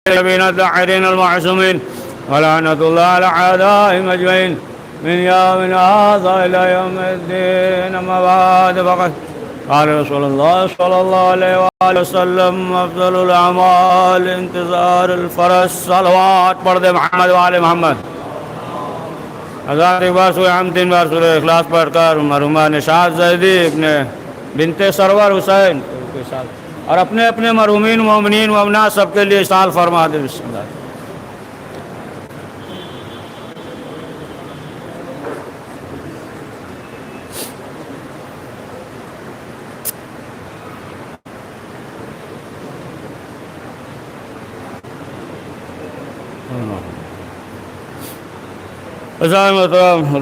النبيين الطاهرين المعصومين ولعنة الله على أعدائهم أجمعين من يوم هذا إلى يوم الدين. أما بعد فقد قال رسول الله صلى الله عليه وآله وسلم أفضل الأعمال انتظار الفرس. صلوات پڑھ دے محمد وآل محمد. ہزار بار سورہ حمد 3 بار سورہ اخلاص پڑھ کر مرحومہ نشاط زیدی ابن بنت سرور حسین کے ساتھ اور اپنے اپنے مرحومین مومنین مومنات سب کے لیے سال فرما دے. بسم اللہ.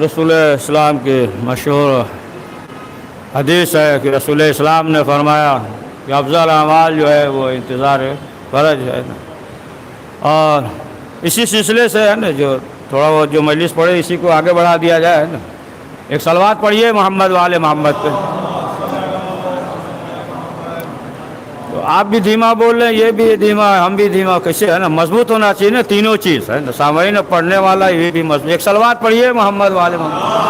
رسول اسلام کی مشہور حدیث ہے کہ رسول اسلام نے فرمایا کہ افضل اعمال جو ہے وہ انتظار فرج ہے نا. اور اسی سلسلے سے ہے نا جو تھوڑا بہت جو مجلس پڑھے اسی کو آگے بڑھا دیا جائے نا. ایک صلوات پڑھیے محمد والے محمد پہ. تو آپ بھی دھیما بول رہے ہیں, یہ بھی دھیما, ہم بھی دھیما. کیسے ہے نا مضبوط ہونا چاہیے نا تینوں چیز ہے نا. سامعین پڑھنے والا یہ بھی مضبوط. ایک صلوات پڑھیے محمد والے محمد.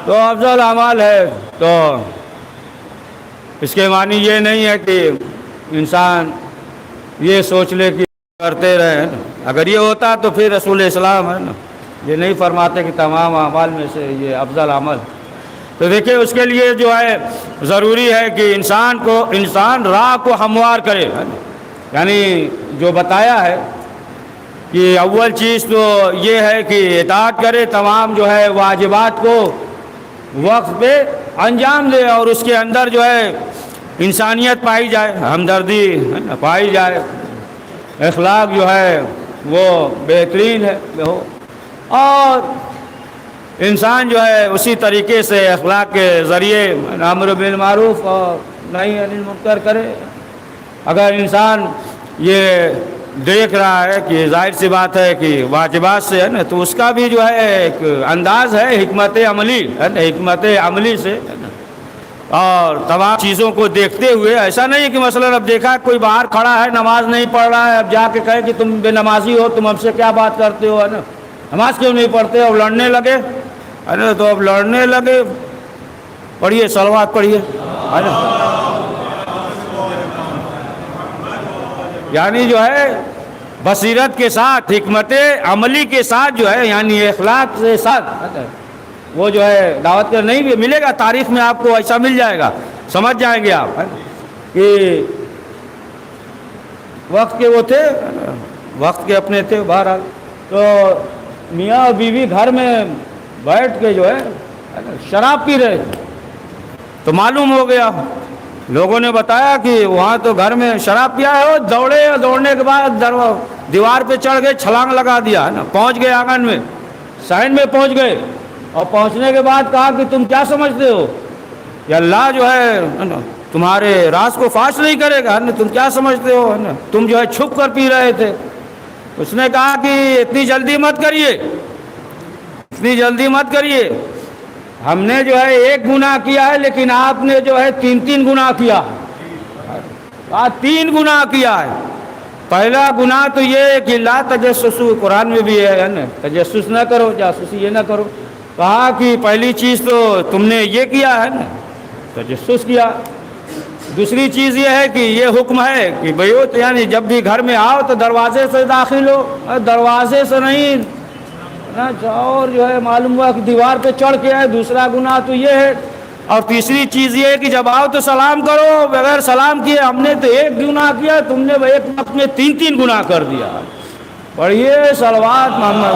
تو افضل اعمال ہے تو اس کے معنی یہ نہیں ہے کہ انسان یہ سوچ لے کہ کرتے رہے. اگر یہ ہوتا تو پھر رسول اسلام ہے نا یہ نہیں فرماتے کہ تمام اعمال میں سے یہ افضل عمل. تو دیکھیں اس کے لیے جو ہے ضروری ہے کہ انسان راہ کو ہموار کرے. یعنی جو بتایا ہے کہ اول چیز تو یہ ہے کہ اطاعت کرے, تمام جو ہے واجبات کو وقت پہ انجام دے اور اس کے اندر جو ہے انسانیت پائی جائے, ہمدردی پائی جائے, اخلاق جو ہے وہ بہترین ہے ہو, اور انسان جو ہے اسی طریقے سے اخلاق کے ذریعے امر بالمعروف اور نہی عن المنکر کرے. اگر انسان یہ دیکھ رہا ہے کہ ظاہر سی بات ہے کہ واجبات سے ہے نا تو اس کا بھی جو ہے ایک انداز ہے حکمت عملی ہے نا, حکمت عملی سے ہے نا. اور تمام چیزوں کو دیکھتے ہوئے ایسا نہیں کہ مثلا اب دیکھا کوئی باہر کھڑا ہے نماز نہیں پڑھ رہا ہے, اب جا کے کہے کہ تم بے نمازی ہو, تم ہم سے کیا بات کرتے ہو ہے نا, نماز کیوں نہیں پڑھتے, اب لڑنے لگے ہے نا. تو اب لڑنے لگے پڑھیے صلوات پڑھیے ہے نا. یعنی جو ہے بصیرت کے ساتھ حکمت عملی کے ساتھ جو ہے یعنی اخلاق کے ساتھ وہ جو ہے دعوت کر نہیں بھی ملے گا. تاریخ میں آپ کو ایسا مل جائے گا, سمجھ جائیں گے آپ کہ وقت کے وہ تھے, وقت کے اپنے تھے. بہرحال تو میاں اور بیوی گھر میں بیٹھ کے جو ہے شراب پی رہے. تو معلوم ہو گیا, لوگوں نے بتایا کہ وہاں تو گھر میں شراب پیا ہے. وہ دوڑے, دوڑنے کے بعد دیوار پہ چڑھ گئے, چھلانگ لگا دیا ہے نا, پہنچ گئے آنگن میں, سائن میں پہنچ گئے. اور پہنچنے کے بعد کہا کہ تم کیا سمجھتے ہو کہ اللہ جو ہے تمہارے راز کو فاش نہیں کرے گا, تم کیا سمجھتے ہو ہے نا, تم جو ہے چھپ کر پی رہے تھے. اس نے کہا کہ اتنی جلدی مت کریے, اتنی جلدی مت کریے. ہم نے جو ہے ایک گناہ کیا ہے لیکن آپ نے جو ہے 3 گناہ کیا, 3 گناہ کیا ہے. پہلا گناہ تو یہ ہے کہ لا تجسسوا, قرآن میں بھی ہے نا تجسس نہ کرو, جاسوسی یہ نہ کرو. کہا کہ پہلی چیز تو تم نے یہ کیا ہے نا تجسس کیا. دوسری چیز یہ ہے کہ یہ حکم ہے کہ بیوت یعنی جب بھی گھر میں آؤ تو دروازے سے داخل ہو, دروازے سے نہیں اور جو ہے معلوم ہوا کہ دیوار پہ چڑھ کے آئے. دوسرا گناہ تو یہ ہے. اور تیسری چیز یہ ہے کہ جب آؤ تو سلام کرو, بغیر سلام کیے. ہم نے تو ایک گناہ کیا, تم نے ایک وقت میں 3 گناہ کر دیا. پڑھیے صلوات محمد.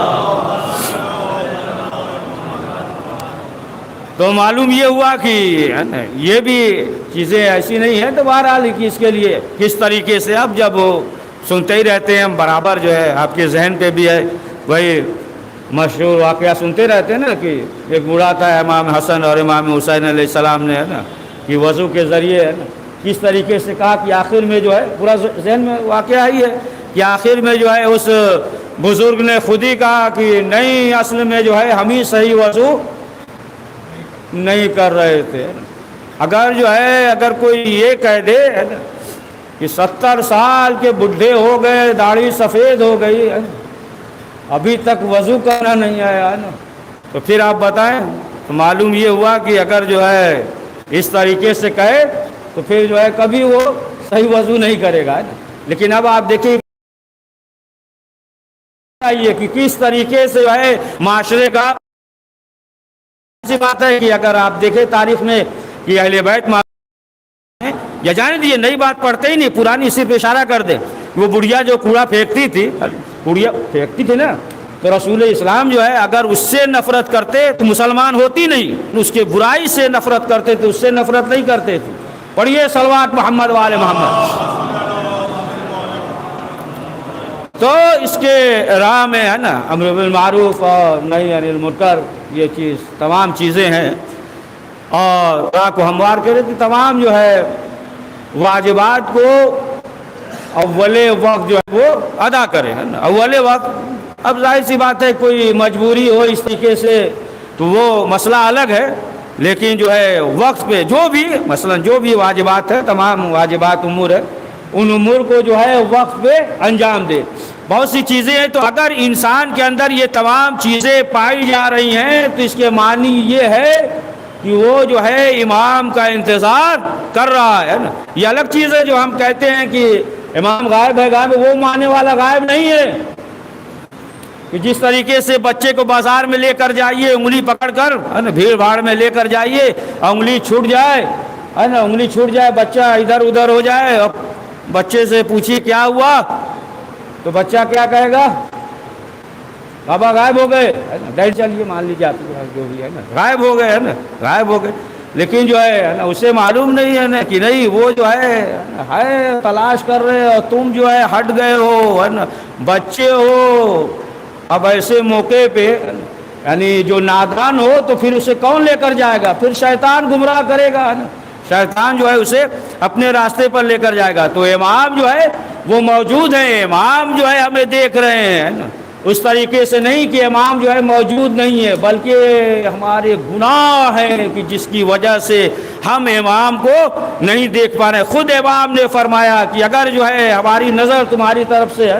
تو معلوم یہ ہوا کہ یہ بھی چیزیں ایسی نہیں ہیں. تو بہرحال کہ اس کے لیے کس طریقے سے اب جب وہ سنتے ہی رہتے ہیں ہم برابر, جو ہے آپ کے ذہن پہ بھی ہے وہی مشہور واقعہ سنتے رہتے ہیں نا کہ ایک بوڑھا تھا امام حسن اور امام حسین علیہ السلام نے ہے نا کہ وضو کے ذریعے ہے نا کس طریقے سے کہا کہ آخر میں جو ہے پورا ذہن میں واقعہ ہی ہے کہ آخر میں جو ہے اس بزرگ نے خود ہی کہا کہ نہیں, اصل میں جو ہے ہم ہی صحیح وضو نہیں کر رہے تھے. اگر کوئی یہ کہہ دے کہ 70 سال کے بڈھے ہو گئے، داڑھی سفید ہو گئی، ابھی تک وضو کرنا نہیں آیا نا، تو پھر آپ بتائیں، تو معلوم یہ ہوا کہ اگر جو ہے اس طریقے سے کہے تو پھر جو ہے کبھی وہ صحیح وضو نہیں کرے گا نا۔ لیکن اب آپ دیکھیں کہ کس طریقے سے جو ہے معاشرے کا سی بات ہے کہ اگر آپ دیکھیں تاریخ میں کہ اہل بیت یا جانے دیے نئی بات پڑھتے ہی نہیں، پرانی صرف اشارہ کر دیں، وہ بڑھیا جو کوڑا پھینکتی تھی نا، تو رسول اسلام جو ہے اگر اس سے نفرت کرتے تو مسلمان ہوتی نہیں، اس کے برائی سے نفرت کرتے تو اس سے نفرت نہیں کرتے تھے۔ پڑھیے صلوات محمد وآل محمد۔ تو اس کے راہ میں ہے نا امر بالمعروف اور نہی عن المنکر، یہ چیز تمام چیزیں ہیں، اور راہ کو ہموار کرے کہ تمام جو ہے واجبات کو اول وقت جو ہے وہ ادا کرے، ہے نا اول وقت۔ اب ظاہر سی بات ہے کوئی مجبوری ہو اس طریقے سے تو وہ مسئلہ الگ ہے، لیکن جو ہے وقت پہ جو بھی مثلا جو بھی واجبات ہے، تمام واجبات امور ہے، ان امور کو جو ہے وقت پہ انجام دے۔ بہت سی چیزیں ہیں، تو اگر انسان کے اندر یہ تمام چیزیں پائی جا رہی ہیں تو اس کے معنی یہ ہے کہ وہ جو ہے امام کا انتظار کر رہا ہے نا۔ یہ الگ چیز ہے جو ہم کہتے ہیں کہ امام غائب ہے، وہ ماننے والا غائب نہیں ہے، کہ جس طریقے سے بچے کو بازار میں لے کر جائیے انگلی پکڑ کر، ہے نا بھیڑ بھاڑ میں لے کر جائیے، انگلی چھوٹ جائے، ہے نا انگلی چھوٹ جائے، بچہ ادھر ادھر ہو جائے، اور بچے سے پوچھیے کیا ہوا تو بچہ کیا کہے گا؟ بابا غائب ہو گئے، ڈیڈ چلیے مان لیجیے آپ جو بھی ہے نا غائب ہو گئے، ہے نا غائب ہو گئے۔ لیکن جو ہے نا اسے معلوم نہیں ہے نا کہ نہیں وہ جو ہے تلاش کر رہے اور تم جو ہے ہٹ گئے ہو، ہے نا بچے ہو۔ اب ایسے موقع پہ یعنی جو نادان ہو تو پھر اسے کون لے کر جائے گا؟ پھر شیطان گمراہ کرے گا، ہے نا شیطان جو ہے اسے اپنے راستے پر لے کر جائے گا۔ تو امام جو ہے وہ موجود ہیں، امام جو ہے ہمیں دیکھ رہے ہیں نا، اس طریقے سے نہیں کہ امام جو ہے موجود نہیں ہے، بلکہ ہمارے گناہ ہیں کہ جس کی وجہ سے ہم امام کو نہیں دیکھ پا رہے۔ خود امام نے فرمایا کہ اگر جو ہے ہماری نظر تمہاری طرف سے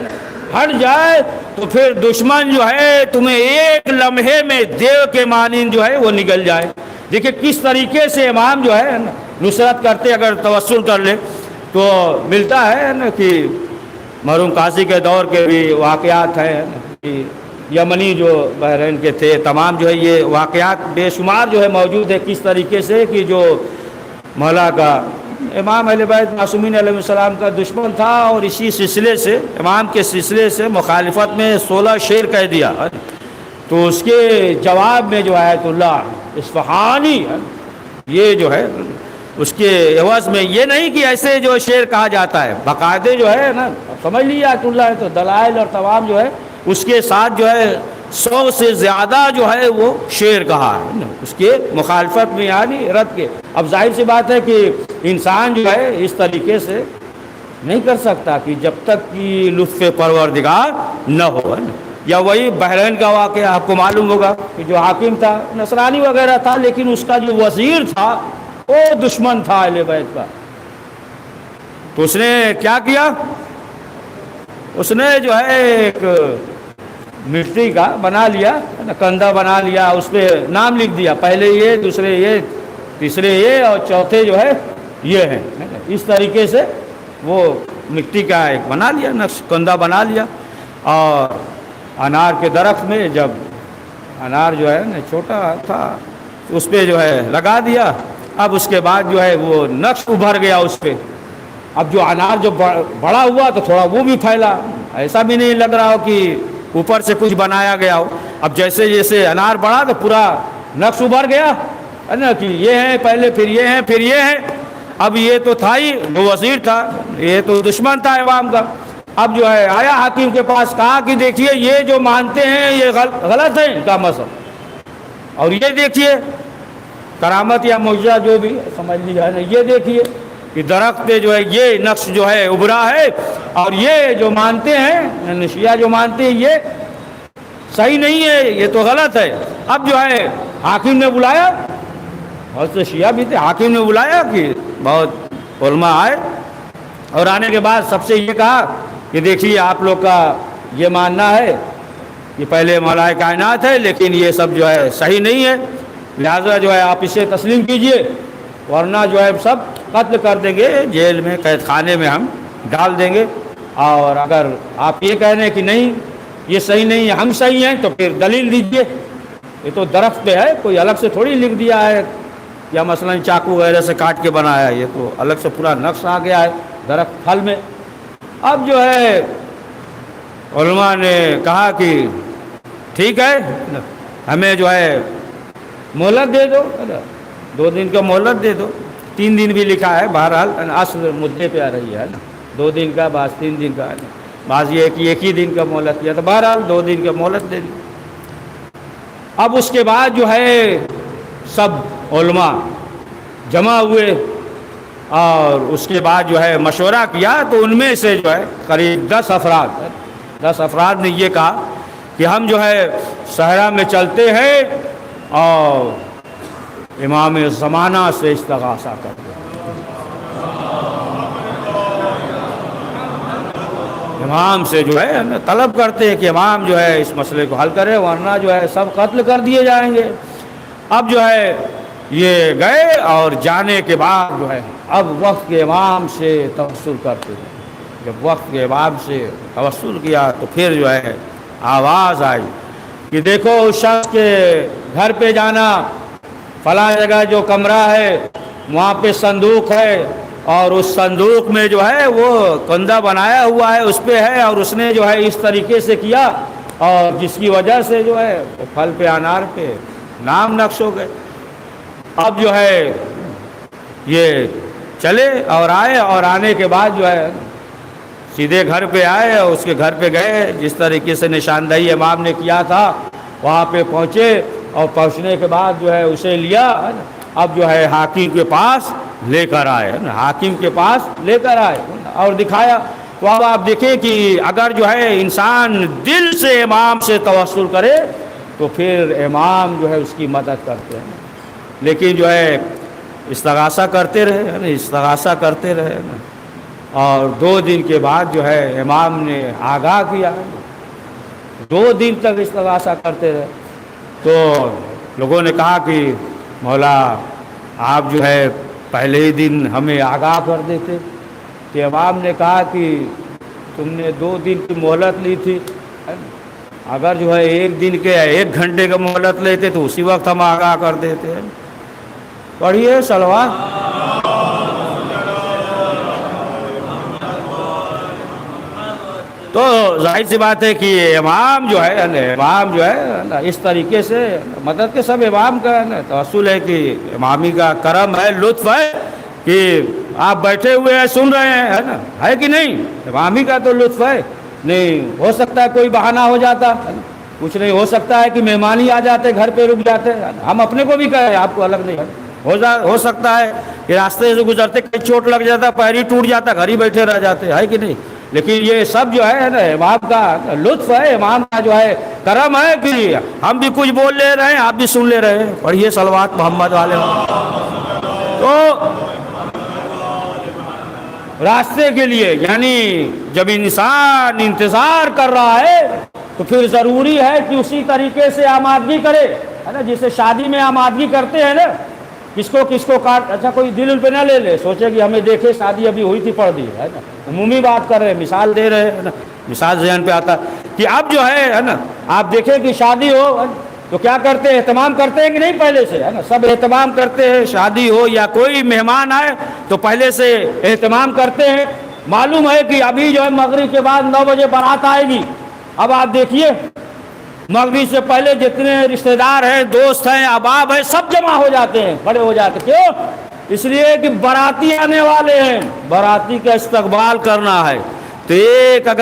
ہٹ جائے تو پھر دشمن جو ہے تمہیں ایک لمحے میں دیو کے مانند جو ہے وہ نگل جائے۔ دیکھیں کس طریقے سے امام جو ہے نصرت کرتے، اگر توسل کر لے تو ملتا ہے نا کہ مرحوم قاضی کے دور کے بھی واقعات ہیں کہ یمنی جو بحرین کے تھے، تمام جو ہے یہ واقعات بے شمار جو ہے موجود ہے، کس طریقے سے کہ جو مولا کا امام اہل بیت معصومین علیہ السلام کا دشمن تھا، اور اسی سلسلے سے امام کے سلسلے سے مخالفت میں 16 شعر کہہ دیا، تو اس کے جواب میں جو آیت اللہ اصفہانی یہ جو ہے اس کے عوض میں یہ نہیں کہ ایسے جو شعر کہا جاتا ہے، باقاعدے جو ہے نا سمجھ لیجیے آیت اللہ ہے تو دلائل اور تمام جو ہے اس کے ساتھ جو ہے 100 سے زیادہ جو ہے وہ شعر کہا ہے اس کے مخالفت میں، یعنی رد کے۔ اب ظاہر سی بات ہے کہ انسان جو ہے اس طریقے سے نہیں کر سکتا کہ جب تک کہ لطف پروردگار نہ ہو، یا وہی بحرین کا واقعہ آپ کو معلوم ہوگا کہ جو حاکم تھا نصرانی وغیرہ تھا، لیکن اس کا جو وزیر تھا وہ دشمن تھا اہل بیت کا، تو اس نے کیا کیا؟ اس نے جو ہے ایک مٹی کا بنا لیا، کندھا بنا لیا، اس پہ نام لکھ دیا، پہلے یہ، دوسرے یہ، تیسرے یہ، اور چوتھے جو ہے یہ ہیں۔ اس طریقے سے وہ مٹی کا ایک بنا لیا، نقش کندھا بنا لیا، اور انار کے درخت میں جب انار جو ہے نا چھوٹا تھا اس پہ جو ہے لگا دیا۔ اب اس کے بعد جو ہے وہ نقش ابھر گیا اس پہ، اب جو انار جو بڑا ہوا تو تھوڑا وہ بھی پھیلا، ایسا بھی نہیں لگ رہا ہو کہ اوپر سے کچھ بنایا گیا ہو۔ اب جیسے جیسے انار بڑھا تو پورا نقش ابھر گیا، ہے نا کہ یہ ہے پہلے، پھر یہ ہے، پھر یہ ہے۔ اب یہ تو تھا ہی، وہ وزیر تھا، یہ تو دشمن تھا عوام کا۔ اب جو ہے آیا حاکم کے پاس، کہا کہ دیکھیے یہ جو مانتے ہیں یہ غلط ہے ان کا مذہب، اور یہ دیکھیے کرامت یا معجزہ جو بھی سمجھ لیجیے نا، یہ دیکھیے کہ درخت پہ جو ہے یہ نقش جو ہے ابھرا ہے، اور یہ جو مانتے ہیں شیعہ جو مانتے ہیں یہ صحیح نہیں ہے، یہ تو غلط ہے۔ اب جو ہے حاکم نے بلایا بہت سے شیعہ بھی تھے. حاکم نے بلایا کہ بہت علماء آئے, اور آنے کے بعد سب سے یہ کہا کہ دیکھیے آپ لوگ کا یہ ماننا ہے کہ پہلے مولا کائنات ہے, لیکن یہ سب جو ہے صحیح نہیں ہے, لہذا جو ہے آپ اسے تسلیم کیجئے, ورنہ جو ہے سب قتل کر دیں گے, جیل میں قید خانے میں ہم ڈال دیں گے. اور اگر آپ یہ کہہ رہے ہیں کہ نہیں یہ صحیح نہیں ہے, ہم صحیح ہیں, تو پھر دلیل دیجئے. یہ تو درخت پہ ہے, کوئی الگ سے تھوڑی لکھ دیا ہے یا مثلا چاقو وغیرہ سے کاٹ کے بنایا ہے, یہ تو الگ سے پورا نقش آ گیا ہے درخت پھل میں. اب جو ہے علماء نے کہا کہ ٹھیک ہے ہمیں جو ہے مہلت دے دو, 2 دن کا مہلت دے دو. 3 دن بھی لکھا ہے, بہرحال اصل مدعے پہ آ رہی ہے نا, 2 دن کا بعض 3 دن کا ہے نا, بعض یہ ہے کہ 1 ہی دن کا مہلت دیا, تو بہرحال 2 دن کا مہلت دے دی. اب اس کے بعد جو ہے سب علماء جمع ہوئے, اور اس کے بعد جو ہے مشورہ کیا, تو ان میں سے جو ہے قریب 10 افراد نے یہ کہا کہ ہم جو ہے صحرا میں چلتے ہیں اور امام زمانہ سے استغاثہ کرتے ہیں, امام سے جو ہے طلب کرتے ہیں کہ امام جو ہے اس مسئلے کو حل کرے, ورنہ جو ہے سب قتل کر دیے جائیں گے. اب جو ہے یہ گئے, اور جانے کے بعد جو ہے اب وقت کے امام سے توسل کرتے ہیں. جب وقت کے امام سے توسل کیا تو پھر جو ہے آواز آئی کہ دیکھو اس شخص کے گھر پہ جانا, فلاں جگہ جو کمرہ ہے وہاں پہ صندوق ہے, اور اس صندوق میں جو ہے وہ کندہ بنایا ہوا ہے اس پہ ہے, اور اس نے جو ہے اس طریقے سے کیا, اور جس کی وجہ سے جو ہے پھل پہ انار پہ نام نقش ہو گئے. اب جو ہے یہ چلے اور آئے, اور آنے کے بعد جو ہے سیدھے گھر پہ آئے, اور اس کے گھر پہ گئے, جس طریقے سے نشاندہی امام نے کیا تھا وہاں پہ پہنچے, اور پہنچنے کے بعد جو ہے اسے لیا, اب جو ہے حاکم کے پاس لے کر آئے, حاکم کے پاس لے کر آئے اور دکھایا. تو اب آپ دیکھیں کہ اگر جو ہے انسان دل سے امام سے توسل کرے تو پھر امام جو ہے اس کی مدد کرتے ہیں, لیکن جو ہے استغاثہ کرتے رہے, استغاثہ کرتے رہے, اور 2 دن کے بعد جو ہے امام نے آگاہ کیا, 2 دن تک استغاثہ کرتے رہے. تو لوگوں نے کہا کہ مولا آپ جو ہے پہلے ہی دن ہمیں آگاہ کر دیتے. کہ امام نے کہا کہ تم نے 2 دن کی مہلت لی تھی, اگر جو ہے 1 دن کے 1 گھنٹے کا مہلت لیتے تو اسی وقت ہم آگاہ کر دیتے ہیں. پڑھیے صلوات. تو ظاہر سی بات ہے کہ امام جو ہے اس طریقے سے مدد کے سب امام کا توسل ہے کہ امامی کا کرم ہے, لطف ہے کہ آپ بیٹھے ہوئے ہیں سن رہے ہیں, ہے نا, ہے کہ نہیں, امامی کا تو لطف ہے. نہیں ہو سکتا ہے کوئی بہانہ ہو جاتا, کچھ نہیں ہو سکتا ہے کہ مہمان ہی آ جاتے گھر پہ رک جاتے, ہم اپنے کو بھی کہیں آپ کو الگ نہیں ہو سکتا ہے کہ راستے سے گزرتے کہیں چوٹ لگ جاتا, پیر ہی ٹوٹ جاتا, گھر ہی بیٹھے رہ جاتے, ہے کہ نہیں. لیکن یہ سب جو ہے نا امام کا لطف ہے, امام کا جو ہے کرم ہے کہ ہم بھی کچھ بول لے رہے ہیں, آپ بھی سن لے رہے ہیں. پڑھیے صلوات محمد والے. تو راستے کے لیے یعنی جب انسان انتظار کر رہا ہے تو پھر ضروری ہے کہ اسی طریقے سے آمادگی کرے, ہے نا, جسے شادی میں آمادگی کرتے ہیں نا, کس کو کاٹ, اچھا کوئی دل پہ نہ لے لے, سوچے کہ ہمیں دیکھے شادی ابھی ہوئی تھی پڑھ دی, ہے نا, عمومی بات کر رہے ہیں, مثال دے رہے ہیں نا, مثال ذہن پہ آتا کہ اب جو ہے نا آپ دیکھیں کہ شادی ہو تو کیا کرتے ہیں, اہتمام کرتے ہیں کہ نہیں پہلے سے, ہے نا, سب اہتمام کرتے ہیں, شادی ہو یا کوئی مہمان آئے تو پہلے سے اہتمام کرتے ہیں. معلوم ہے کہ ابھی جو ہے مغرب کے بعد 9 بجے بارات آئے گی. اب آپ دیکھیے مغرب سے پہلے جتنے رشتہ دار ہیں, دوست ہیں, احباب ہیں, سب جمع ہو جاتے ہیں, کھڑے ہو جاتے. کیوں؟ اس لیے کہ باراتی آنے والے ہیں, باراتی کا استقبال کرنا ہے. تو ایک اگر